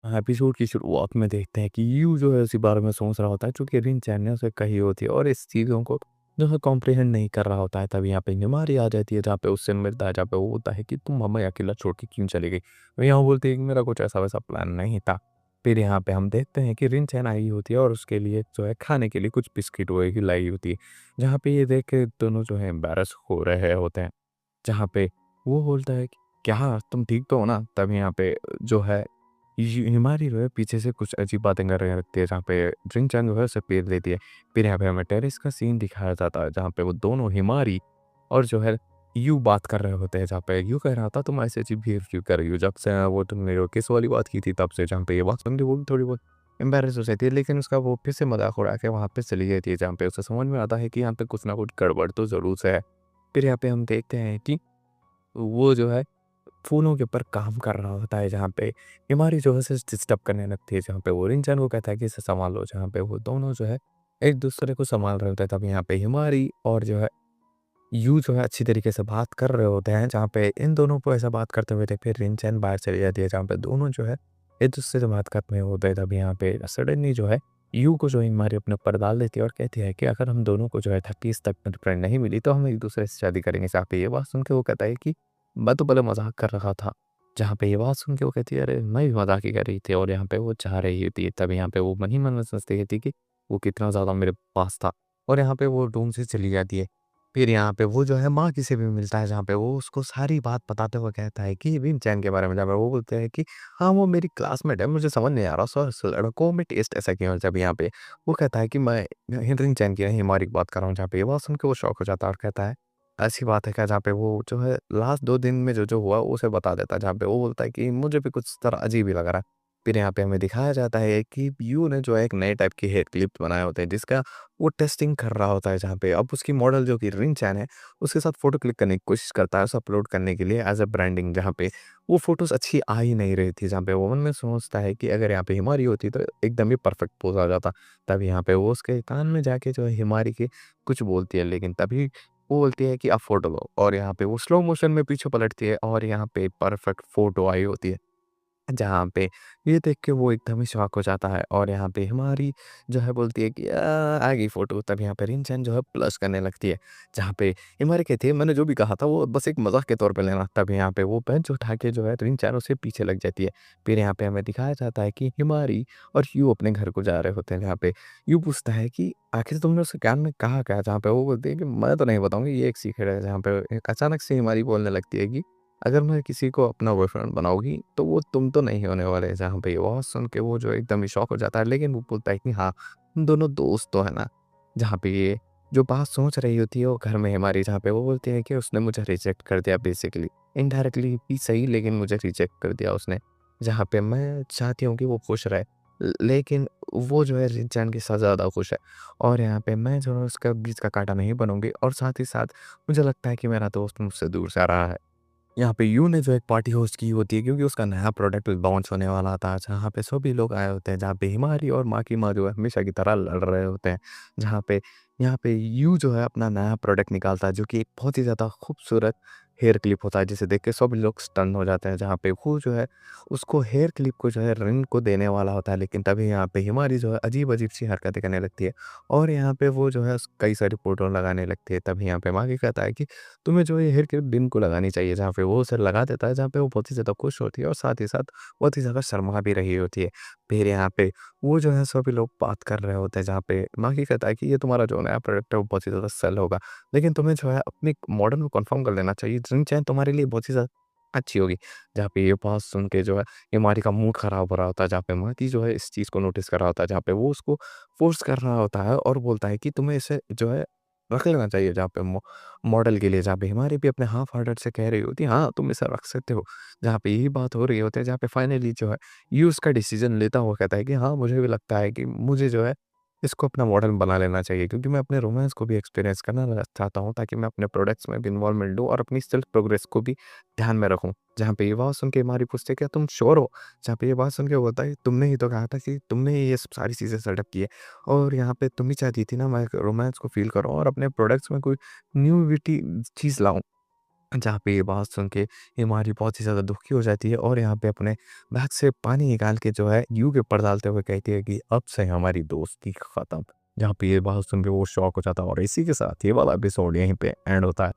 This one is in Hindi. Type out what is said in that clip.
एपिसोड की शुरुआत में देखते हैं कि यू जो है उसी बारे में सोच रहा होता है जो कि रिन चैन ने उसे कही होती है और इस चीज़ों को जो है कॉम्प्रिहेंड नहीं कर रहा होता है। तभी यहाँ पे निमारी आ जाती है जहाँ पे उससे मिलता है, जहाँ पे वो बोलता है कि तुम हमें अकेला छोड़ के क्यों चली गई। तो यहाँ वो बोलती है कि मेरा कुछ ऐसा वैसा प्लान नहीं था। फिर यहाँ पे हम देखते हैं कि रिन चैन आई होती है और उसके लिए जो है खाने के लिए कुछ बिस्किट वगैरह लाई होती है, जहाँ पे ये देख के दोनों जो है एम्बेरस हो रहे होते हैं। जहाँ पे वो बोलता है कि क्या तुम ठीक तो हो ना? तब यहाँ पे जो है हिमारी जो है पीछे से कुछ अजीब बातें करने लगती है, जहाँ पे ड्रिंक-चैन जो है उसे पेल देती है। फिर यहाँ पे हमें टेरेस का सीन दिखाया जाता है जहाँ पे वो दोनों हिमारी और जो है यू बात कर रहे होते हैं, जहाँ पे यू कह रहा था तुम ऐसे अजीब बिहेव क्यों कर रही हो? जब से वो तुमने वो किस वाली बात की थी तब से, जहाँ पे ये बात सुन के वो भी थोड़ी बहुत एम्बैरेस हो जाती है, लेकिन उसका वो फिर से मज़ाक उड़ा के वहाँ पे चली जाती है, जहाँ पे उसे समझ में आता है कि यहाँ पे कुछ ना कुछ गड़बड़ तो ज़रूर से है। फिर यहाँ पे हम देखते हैं कि वो जो है फूलों के ऊपर काम कर रहा होता है, जहाँ पे हिमारी जो है उसे डिस्टर्ब करने लगती है, जहाँ पे वो रिंचन को कहता है कि इसे सँभालो, जहाँ पे वो दोनों जो है एक-दूसरे को सँभाल रहे होते हैं। तब यहाँ पे हिमारी और जो है यू जो है अच्छी तरीके से बात कर रहे होते हैं, जहाँ पे इन दोनों को ऐसा बात करते हुए देख के रिंचन बाहर चली जाती है, जहाँ पे दोनों जो है एक-दूसरे से बात करते हुए होते हैं। तब यहाँ पे सडनली जो है यू को जो है हिमारी अपने ऊपर डाल देती है और कहती है कि अगर हम दोनों को जो है 30 तक गर्लफ्रेंड नहीं मिली तो हम एक-दूसरे से शादी करेंगे। जहाँ पे ये बात सुन के वो कहता है कि मैं तो पहले मज़ाक कर रहा था। जहाँ पे ये बात सुन के वो कहती है, अरे! मैं भी मज़ाक ही कर रही थी, और यहाँ पे वो चाह रही होती है। तब यहाँ पे वो मन ही मन में सोचती रहती है कि वो कितना ज़्यादा मेरे पास था, और यहाँ पे वो रूम से चली जाती है। फिर यहाँ पे वो जो है माँ की से भी मिलता है, जहाँ पे वो उसको सारी बात बताते हुए कहता है कि विन चैन के बारे में, जहाँ पे वो बोलते हैं कि हाँ, वो मेरी क्लासमेट है, मुझे समझ नहीं आ रहा सर लड़कों में टेस्ट ऐसा क्यों है? जब यहाँ पे वो कहता है कि मैं हिंद्रिन चैन की नहीं, हिमारी की बात कर रहा हूँ, जहाँ पे ये बात सुन के वो शॉक हो जाता है और कहता है ऐसी बात है क्या? जहाँ पे वो जो है लास्ट 2 दिन में जो-जो हुआ उसे बता देता है, जहाँ पे वो बोलता है कि मुझे भी कुछ तरह अजीब ही लग रहा है। फिर यहाँ पे हमें दिखाया जाता है कि यू ने जो है एक नए टाइप के हेयर क्लिप बनाए होते हैं, जिसका वो टेस्टिंग कर रहा होता है, जहाँ पे अब उसकी मॉडल जो कि रिन चैन है, उसके साथ फ़ोटो क्लिक करने की कोशिश करता है, उसे अपलोड करने के लिए एज़ अ ब्रांडिंग, जहाँ पे वो फ़ोटोज़ अच्छी आ ही नहीं रही थी, जहाँ पे वो मन में सोचता है कि अगर यहाँ पे हिमारी होती तो एकदम ही परफेक्ट पोज़ आ जाता। तब यहाँ पे वो उसके कान में जाके जो है हिमारी के कुछ बोलती है, लेकिन तभी वो बोलती है कि अब फ़ोटो लो, और यहाँ पे वो स्लो मोशन में पीछे पलटती है और यहाँ पे परफेक्ट फ़ोटो आई होती है। जहाँ पे ये देख के वो एकदम ही शॉक हो जाता है, और यहाँ पे हमारी जो है बोलती है कि आ गई फ़ोटो। तब यहाँ पे रिंचन जो है ब्लश करने लगती है, जहाँ पे हिमारी कहती है मैंने जो भी कहा था वो बस एक मज़ाक के तौर पे लेना। तब यहाँ पे वो बेंच उठा के जो है रिंचन उसके पीछे लग जाती है। फिर यहाँ पे हमें दिखाया जाता है कि हिमारी और यू अपने घर को जा रहे होते हैं, जहाँ पे यू पूछता है कि आखिर तुमने उसके कान में कहा क्या? जहाँ पे वो बोलती है कि मैं तो नहीं बताऊँगी, ये एक सीक्रेट है। जहाँ पे एक अचानक से हिमारी बोलने लगती है कि अगर मैं किसी को अपना बॉयफ्रेंड बनाऊँगी, तो वो तुम तो नहीं होने वाले। जहाँ पे ये बात सुन के वो जो एकदम ही शॉक हो जाता है, लेकिन वो बोलता है कि हाँ, हम दोनों दोस्त तो है ना। जहाँ पे ये जो बात सोच रही होती है वो घर में हमारी, जहाँ पे वो बोलती है कि उसने मुझे रिजेक्ट कर दिया बेसिकली। इनडायरेक्टली भी सही, लेकिन मुझे रिजेक्ट कर दिया उसने। जहाँ पे मैं चाहती हूँ कि वो खुश रहे, लेकिन वो जो है रिंचान के साथ ज़्यादा खुश है, और यहाँ पे मैं जो है उसका बीच का काँटा नहीं बनूँगी, और साथ ही साथ मुझे लगता है कि मेरा दोस्त मुझसे दूर जा रहा है। यहाँ पे यू ने जो एक पार्टी होस्ट की होती है, क्योंकि उसका नया प्रोडक्ट लॉन्च होने वाला था, जहाँ पे सभी लोग आए होते हैं, जहाँ पे हिमारी और माँ की माँ जो है हमेशा की तरह लड़ रहे होते हैं। जहाँ पे यहाँ पे यू जो है अपना नया प्रोडक्ट निकालता है, जो कि एक बहुत ही ज़्यादा खूबसूरत हेयर क्लिप होता है, जिसे देख के सभी लोग स्टन हो जाते हैं। जहाँ पे वो जो है उसको हेयर क्लिप को जो है रिन को देने वाला होता है, लेकिन तभी यहाँ पे हिमारी जो है अजीब-अजीब सी हरकतें करने लगती है, और यहाँ पे वो जो है कई सारी फ़ोटो लगाने लगती है। तभी यहाँ पे माँ कहता है कि तुम्हें जो ये हेयर क्लिप दिन को लगानी चाहिए, जहाँ पे वो उसे लगा देता है, जहाँ पे वो बहुत ही ज़्यादा खुश होती है और साथ ही साथ बहुत ही ज़्यादा शर्मा भी रही होती है। फिर यहाँ पे वो जो है सभी लोग बात कर रहे होते हैं, जहाँ पे माही कहता है कि ये तुम्हारा जो नया प्रोडक्ट है वो बहुत ही ज़्यादा सेल होगा। लेकिन तुम्हें जो है अपने मॉडल को कन्फर्म कर लेना चाहिए, ड्रिंक चैन तुम्हारे लिए बहुत ही ज़्यादा अच्छी होगी। जहाँ पे ये बात सुन के जो है हिमारी का मूड ख़राब हो रहा होता है, जहाँ पे माही जो है इस चीज़ को नोटिस कर रहा होता है, जहाँ पे वो उसको फ़ोर्स कर रहा होता है और बोलता है कि तुम्हें इसे जो है रख लेना चाहिए, जहाँ पे मॉडल के लिए, जहाँ पे हिमारी भी अपने हाफ हार्टेड से कह रही होती है, हाँ, तुम इसे रख सकते हो। जहाँ पे यही बात हो रही होती है, जहाँ पे फाइनली जो है ये उसका डिसीज़न लेता हुआ कहता है कि हाँ, मुझे भी लगता है कि मुझे जो है इसको अपना मॉडल बना लेना चाहिए, क्योंकि मैं अपने रोमांस को भी एक्सपीरियंस करना चाहता हूँ, ताकि मैं अपने प्रोडक्ट्स में भी इन्वॉल्वमेंट लूँ और अपनी सेल्फ प्रोग्रेस को भी ध्यान में रखूँ। जहाँ पे ये बात सुन के हिमारी पूछती है, क्या तुम श्योर हो? जहाँ पे ये बात सुन के वो बोलता है, तुमने ही तो कहा था कि तुमने ही ये सारी चीज़ें सेटअप की है, और यहाँ पे तुम ही चाहती थी ना मैं रोमांस को फ़ील करूँ और अपने प्रोडक्ट्स में कोई न्यूइटी चीज़ लाऊँ। जहाँ पे ये बात सुन के हिमारी बहुत ही ज़्यादा दुखी हो जाती है और यहाँ पे अपने बैग से पानी निकाल के जो है यू के ऊपर डालते हुए कहती है कि अब से हमारी दोस्ती खत्म। जहाँ पे ये बात सुन के वो शॉक हो जाता है और इसी के साथ ये वाला एपिसोड यहीं पे एंड होता है।